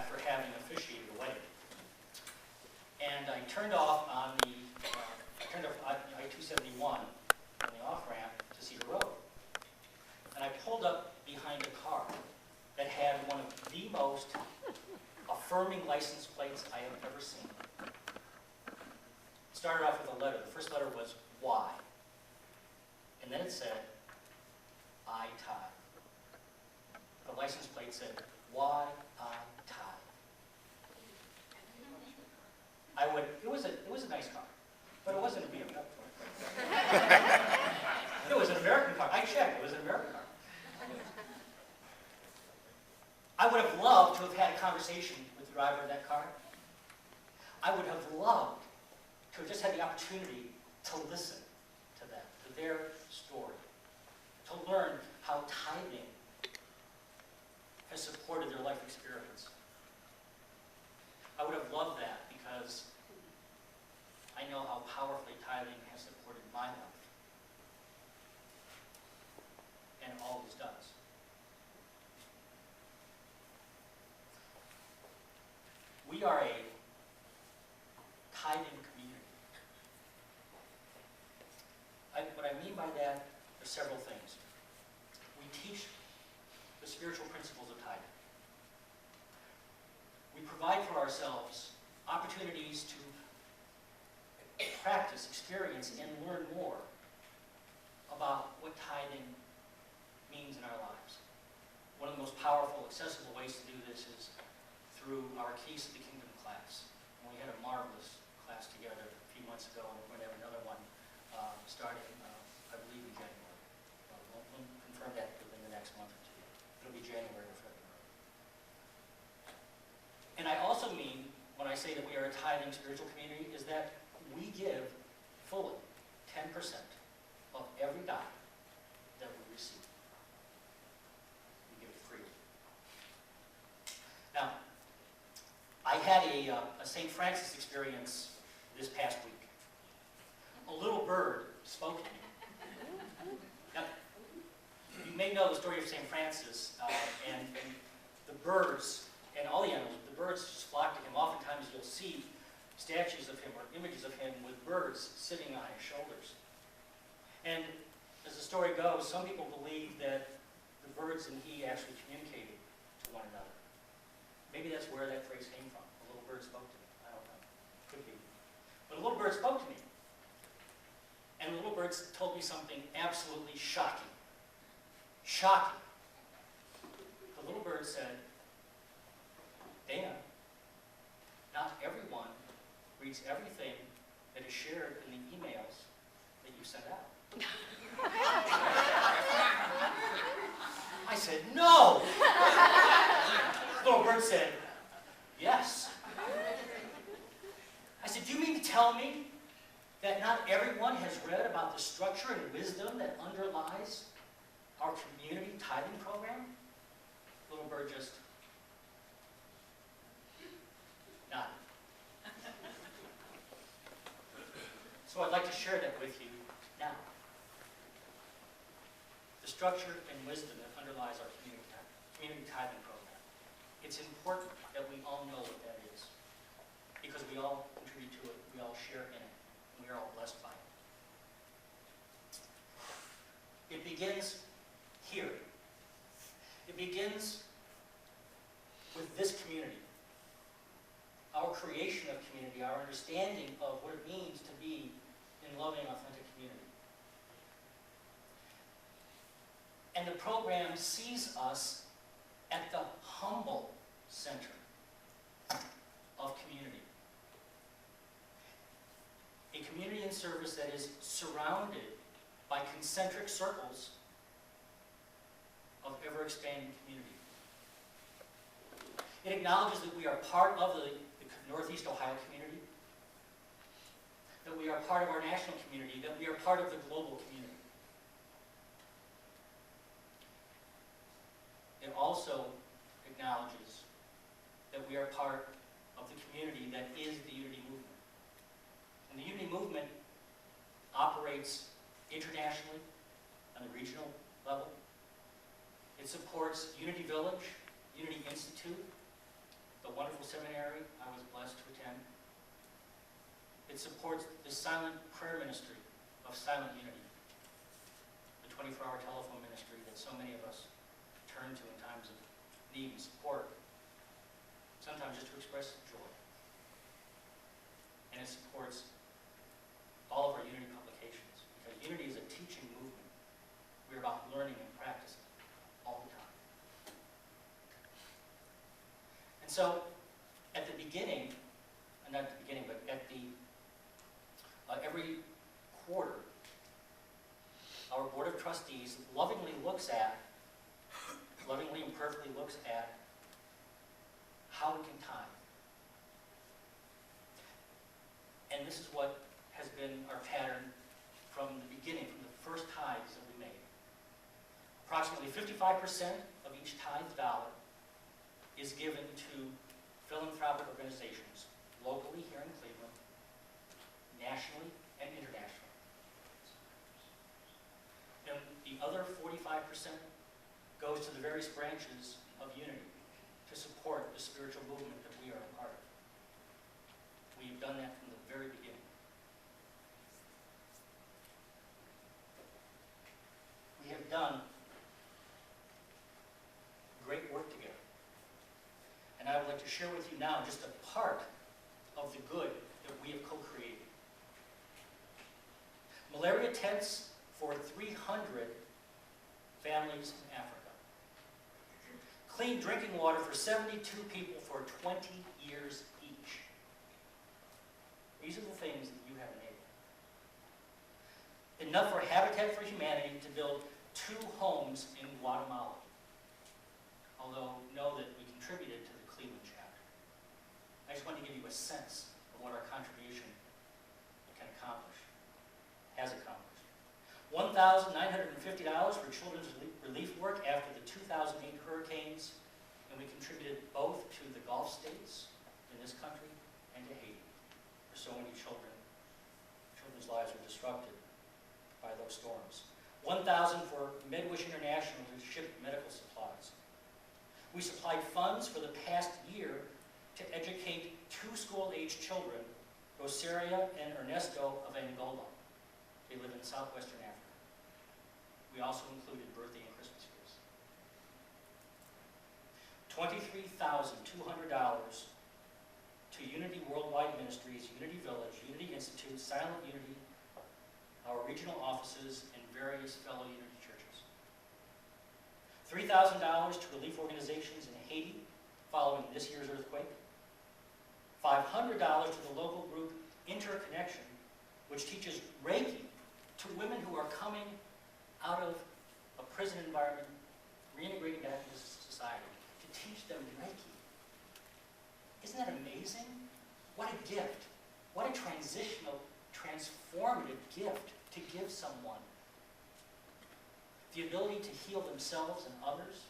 after having officiated a wedding. And I turned off on the, I-271 on the off-ramp to Cedar Road. And I pulled up behind a car that had one of the most affirming license plates I have ever seen. It started off with a letter. The first letter was Y. And then it said, I Tithe. The license plate said, Y, I Tithe. It was a nice car, but it wasn't a BMW. It was an American car. I checked, it was an American car. I would have loved to have had a conversation with the driver of that car. I would have loved to have just had the opportunity to listen to them, to their story, to learn how tithing has supported their life experience. I would have loved that because I know how powerfully tithing has supported my life and always does. We are a tithing community. What I mean by that are several things. We teach the spiritual principles of tithing. We provide for ourselves opportunities to practice, experience, and learn more about what tithing means in our lives. One of the most powerful, accessible ways to do this is through our Keys to the Kingdom class. And we had a marvelous class together a few months ago, and we're going to have another one starting, I believe, in January. We'll confirm that within the next month or two. It'll be January or February. And I also mean, when I say that we are a tithing spiritual community, is that we give fully 10% of every dollar that we receive. We give it freely. Now, I had a St. Francis experience this past week. A little bird spoke to me. Now, you may know the story of St. Francis, and the birds, and all the animals, the birds just flock to him. Oftentimes you'll see statues of him or images of him with birds sitting on his shoulders. And as the story goes, some people believe that the birds and he actually communicated to one another. Maybe that's where that phrase came from. A little bird spoke to me. I don't know. Could be. But a little bird spoke to me. And the little bird told me something absolutely shocking. Shocking. The little bird said, Dana, not everyone reads everything that is shared in the emails that you send out. I said, no! The little bird said, yes. I said, do you mean to tell me that not everyone has read about the structure and wisdom that underlies our community tithing program? The little bird just nodded. So I'd like to share that with you now. The structure and wisdom that underlies our community tithing program. It's important that we all know what that is, because we all contribute to it, we all share in it, and we are all blessed by it. It begins here. It begins with this community. Our creation of community, our understanding of what it means to be in loving, authentic community. And the program sees us at the humble center of community. A community in service that is surrounded by concentric circles of ever-expanding community. It acknowledges that we are part of the Northeast Ohio community, that we are part of our national community, that we are part of the global community. It also acknowledges that we are part of the community that is the Unity Movement. And the Unity Movement operates internationally on the regional level. It supports Unity Village, Unity Institute, the It supports the silent prayer ministry of Silent Unity, the 24-hour telephone ministry that so many of us turn to in times of need and support, sometimes just to express joy. And it supports all of our Unity publications, because Unity is a teaching movement. We're about learning and practicing all the time. And so, at the beginning, not at the beginning, but at the every quarter, our Board of Trustees lovingly and perfectly looks at how we can tithe. And this is what has been our pattern from the beginning, from the first tithes that we made. Approximately 55% of each tithe dollar is given to philanthropic organizations, locally here in Cleveland, nationally and internationally. And the other 45% goes to the various branches of Unity to support the spiritual movement that we are a part of. We've done that from the very beginning. We have done great work together. And I would like to share with you now just a part of the good that we have co-created. Malaria tents for 300 families in Africa. Clean drinking water for 72 people for 20 years each. These are the things that you have enabled. Enough for Habitat for Humanity to build 2 homes in Guatemala. Although, know that we contributed to the Cleveland chapter. I just want to give you a sense of what our contribution can accomplish, has accomplished. $1,950 for children's relief work after the 2008 hurricanes, and we contributed both to the Gulf states in this country and to Haiti, where so many children's lives were disrupted by those storms. $1,000 for Midwish International to ship medical supplies. We supplied funds for the past year to educate 2 school-aged children, Rosaria and Ernesto of Angola. They live in southwestern Africa. We also included birthday and Christmas gifts. $23,200 to Unity Worldwide Ministries, Unity Village, Unity Institute, Silent Unity, our regional offices, and various fellow Unity churches. $3,000 to relief organizations in Haiti following this year's earthquake. $500 to the local group Interconnection, which teaches Reiki to women who are coming out of a prison environment, reintegrating back into society, to teach them Reiki. Isn't that amazing? What a gift. What a transitional, transformative gift to give someone. The ability to heal themselves and others.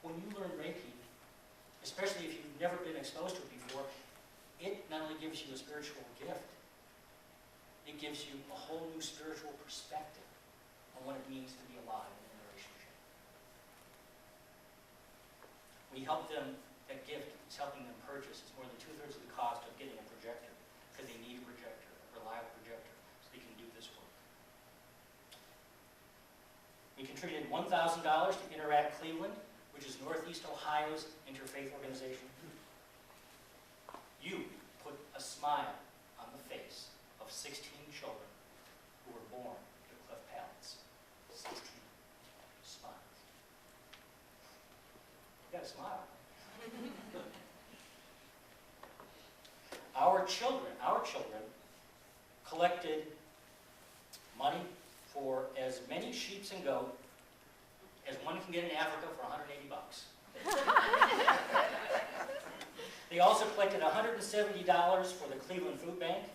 When you learn Reiki, especially if you've never been exposed to it before, it not only gives you a spiritual gift, it gives you a whole new spiritual perspective on what it means to be alive in a relationship. We help them, that gift is helping them purchase. It's more than 2/3 of the cost of getting a projector, because they need a projector, a reliable projector, so they can do this work. We contributed $1,000 to Interact Cleveland, which is Northeast Ohio's interfaith organization. You put a smile on the face of 16 children who were born with cleft palates. 16 smiles. You got a smile. Our children collected money for as many sheep and goat as one can get in Africa for $180. They also collected $170 for the Cleveland Food Bank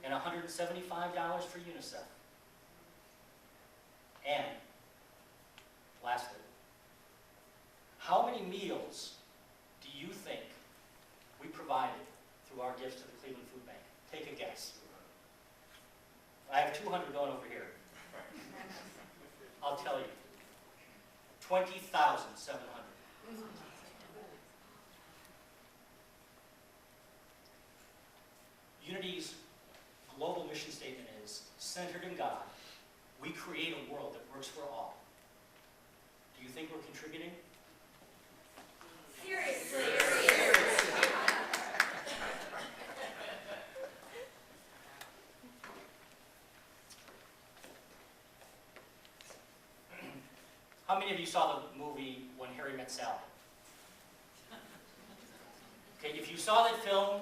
and $175 for UNICEF. And, lastly, how many meals do you think we provided through our gifts to the Cleveland Food Bank? Take a guess. I have 200 going over here. I'll tell you. 20,700. Unity's you saw the movie When Harry Met Sally. Okay, if you saw that film,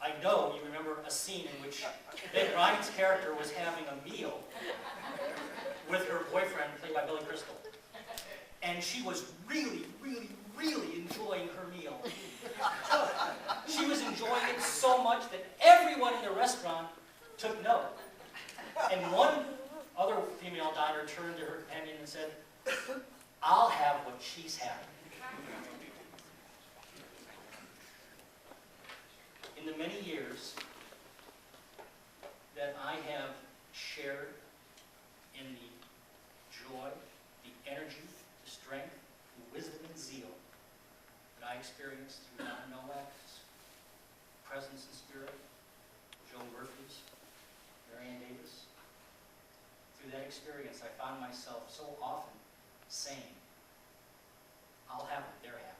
I know you remember a scene in which Meg Ryan's character was having a meal with her boyfriend, played by Billy Crystal. And she was really, really, really enjoying her meal. She was enjoying it so much that everyone in the restaurant took note. And one other female diner turned to her companion and said, "I'll have what she's having." In the many years that I have shared in the joy, the energy, the strength, the wisdom and zeal that I experienced through Donna Nowak's presence and spirit, Joe Murphy's, Marianne Davis, through that experience I found myself so often saying, "I'll have what they're having."